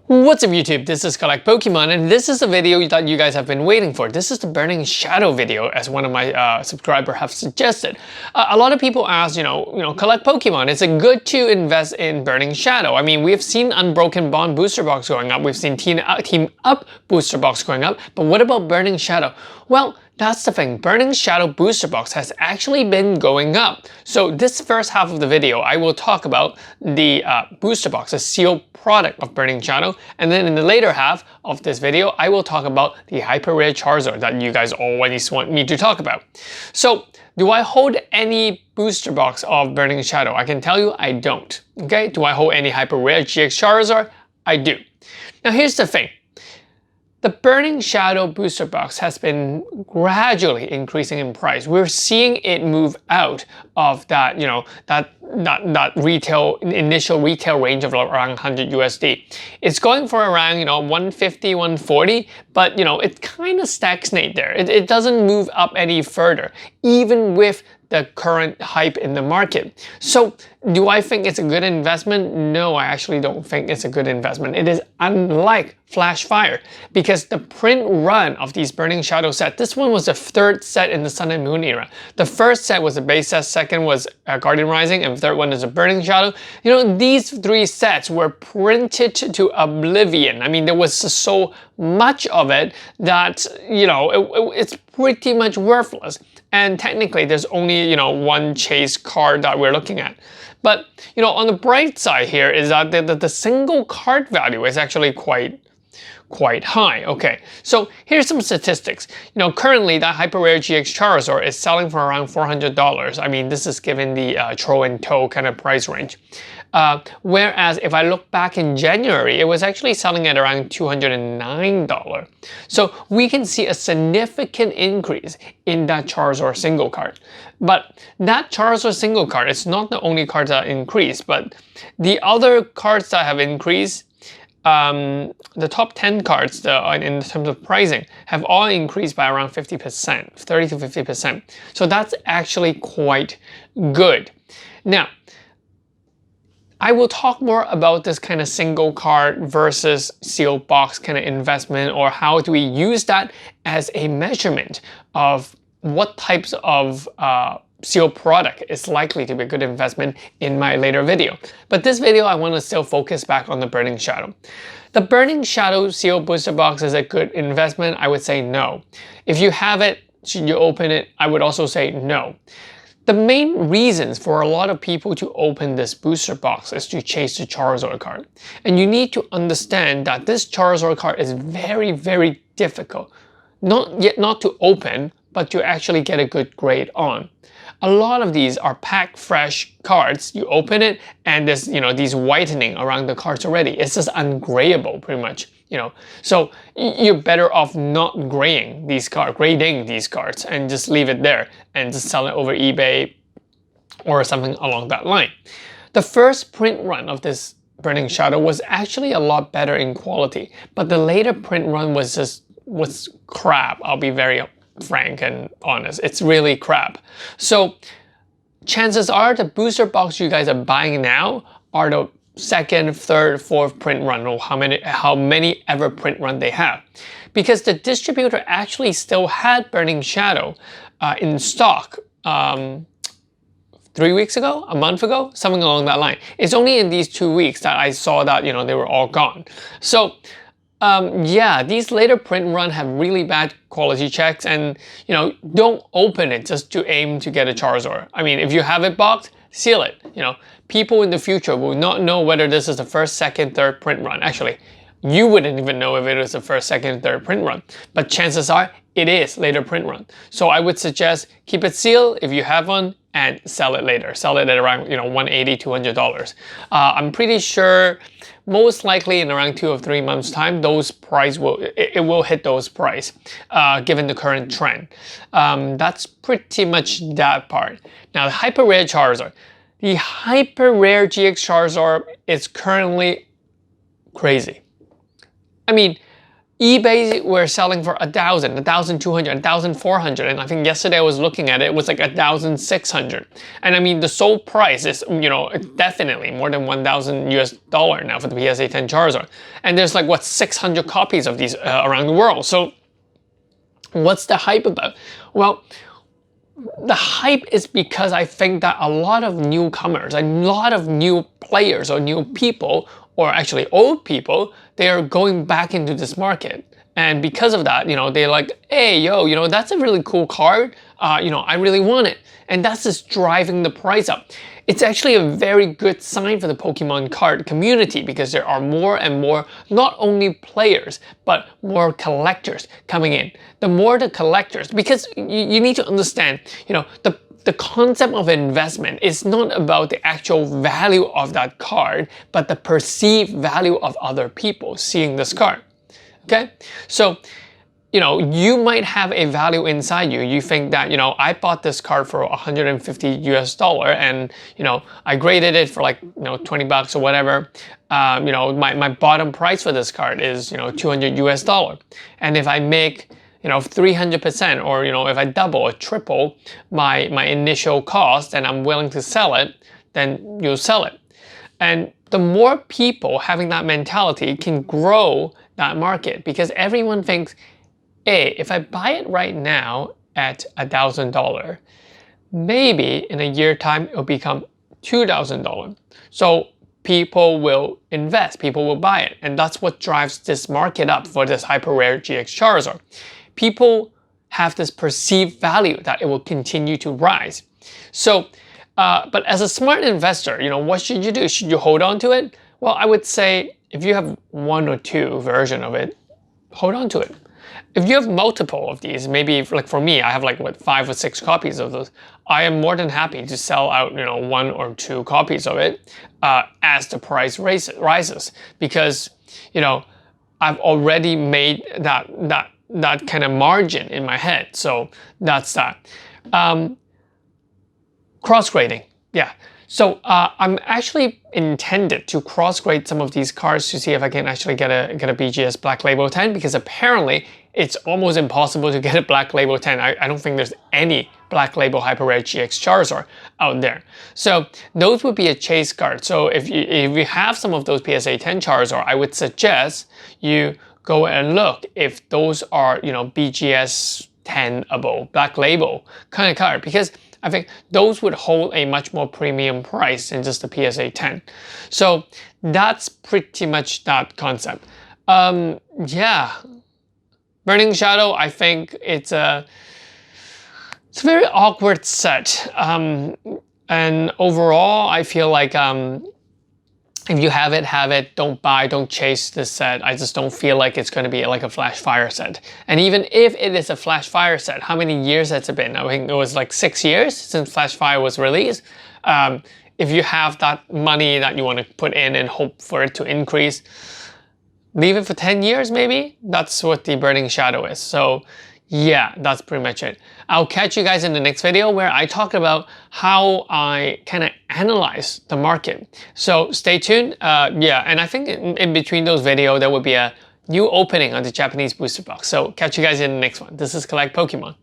What's up YouTube, this is Collect Pokemon and this is a video that you guys have been waiting for. This is the Burning Shadow video as one of my subscribers have suggested. A lot of people ask, collect Pokemon, is it good to invest in Burning Shadow? I mean, we've seen Unbroken Bond booster box going up, we've seen Team Up booster box going up, but what about Burning Shadow? Well, that's the thing, Burning Shadow booster box has actually been going up. So this first half of the video, I will talk about the booster box, the sealed product of Burning Shadow. And then in the later half of this video, I will talk about the hyper rare Charizard that you guys always want me to talk about. So do I hold any booster box of Burning Shadow? I can tell you I don't. Okay, do I hold any hyper rare GX Charizard? I do. Now here's the thing. The Burning Shadow booster box has been gradually increasing in price. We're seeing it move out of that, that initial retail range of around 100 USD. It's going for around, 150, 140, but it kind of stagnates there. It doesn't move up any further, even with the current hype in the market. So do I think it's a good investment? No, I actually don't think it's a good investment. It is unlike Flash Fire because the print run of these Burning Shadow set, this one was the third set in the Sun and Moon era. The first set was a base set, second was Guardian Rising, and the third one is a Burning Shadow. These three sets were printed to oblivion. I mean, there was so much of it that, it's pretty much worthless. And technically, there's only, one chase card that we're looking at. But, on the bright side here is that the single card value is actually quite high. Okay, so here's some statistics. Currently that Hyper Rare GX Charizard is selling for around $400. I mean, this is given the throw and toe kind of price range. Whereas if I look back in January, it was actually selling at around $209. So we can see a significant increase in that Charizard single card. But that Charizard single card, it's not the only cards that increased, but the other cards that have increased, the top 10 cards in terms of pricing have all increased by around 50%, 30 to 50%. So that's actually quite good. Now, I will talk more about this kind of single card versus sealed box kind of investment, or how do we use that as a measurement of what types of sealed product is likely to be a good investment in my later video. But this video, I want to still focus back on the Burning Shadow. The Burning Shadow sealed booster box is a good investment? I would say no. If you have it, should you open it? I would also say no. The main reasons for a lot of people to open this booster box is to chase the Charizard card. And you need to understand that this Charizard card is very, very difficult. Not to open, but to actually get a good grade on. A lot of these are pack fresh cards. You open it and there's, these whitening around the cards already. It's just ungrayable pretty much, So you're better off not grading these cards and just leave it there and just sell it over eBay or something along that line. The first print run of this Burning Shadow was actually a lot better in quality, but the later print run was crap. I'll be very frank and honest. It's really crap. So chances are the booster box you guys are buying now are the second, third, fourth print run, or how many ever print run they have. Because the distributor actually still had Burning Shadow in stock 3 weeks ago, a month ago, something along that line. It's only in these 2 weeks that I saw that, they were all gone. So yeah, these later print run have really bad quality checks, and don't open it just to aim to get a Charizard. I mean, if you have it boxed, seal it. People in the future will not know whether this is the first, second, third print run. Actually, you wouldn't even know if it was the first, second, third print run, but chances are it is later print run. So I would suggest keep it sealed if you have one and sell it later. Sell it at around $180, $200. I'm pretty sure most likely in around 2 or 3 months time, those price will hit those price given the current trend. That's pretty much that part. Now the hyper rare Charizard. The hyper rare GX Charizard is currently crazy. I mean, eBay, we're selling for 1,000, 1,200, 1,400, and I think yesterday I was looking at it, it was like 1,600. And I mean, the sold price is, you know, definitely more than 1,000 US dollar now for the PSA 10 Charizard. And there's like, what, 600 copies of these around the world. So what's the hype about? Well, the hype is because I think that a lot of newcomers, a lot of new players or new people, or actually old people, they are going back into this market. And because of that, you know, they're like, hey, yo, you know, that's a really cool card. You know, I really want it. And that's just driving the price up. It's actually a very good sign for the Pokemon card community because there are more and more, not only players, but more collectors coming in. The more the collectors, because you need to understand, you know, the concept of investment is not about the actual value of that card, but the perceived value of other people seeing this card. Okay? So, you know, you might have a value inside you. You think that, you know, I bought this card for 150 US dollar and, you know, I graded it for like, you know, 20 bucks or whatever. You know, my bottom price for this card is, you know, 200 US dollar. And if I make, you know, 300%, or, you know, if I double or triple my initial cost and I'm willing to sell it, then you'll sell it. And the more people having that mentality can grow that market, because everyone thinks, hey, if I buy it right now at $1,000, maybe in a year time it'll become $2,000. So people will invest, people will buy it, and that's what drives this market up for this hyper rare GX Charizard. People have this perceived value that it will continue to rise. So, but as a smart investor, you know, what should you do? Should you hold on to it? Well, I would say if you have one or two version of it, hold on to it. If you have multiple of these, maybe like for me, I have like what, 5 or 6 copies of those. I am more than happy to sell out, you know, 1 or 2 copies of it as the price rises, because, you know, I've already made that kind of margin in my head. So that's that. Cross-grading, yeah. So I'm actually intended to cross-grade some of these cards to see if I can actually get a BGS Black Label 10, because apparently it's almost impossible to get a Black Label 10. I don't think there's any Black Label Hyper Rare GX Charizard out there. So those would be a chase card. So if you have some of those PSA 10 Charizard, I would suggest you go and look if those are, you know, BGS 10-able, Black Label kind of card, because I think those would hold a much more premium price than just the PSA 10. So that's pretty much that concept. Yeah, Burning Shadow, I think it's a very awkward set. And overall, I feel like if you have it, don't buy, don't chase this set. I just don't feel like it's going to be like a Flash Fire set. And even if it is a Flash Fire set, how many years has it been? I think it was like 6 years since Flash Fire was released. If you have that money that you want to put in and hope for it to increase, leave it for 10 years maybe. That's what the Burning Shadow is. So yeah, that's pretty much it. I'll catch you guys in the next video where I talk about how I kind of analyze the market. So stay tuned. Yeah, and I think in between those videos, there will be a new opening on the Japanese booster box. So catch you guys in the next one. This is Collect Pokemon.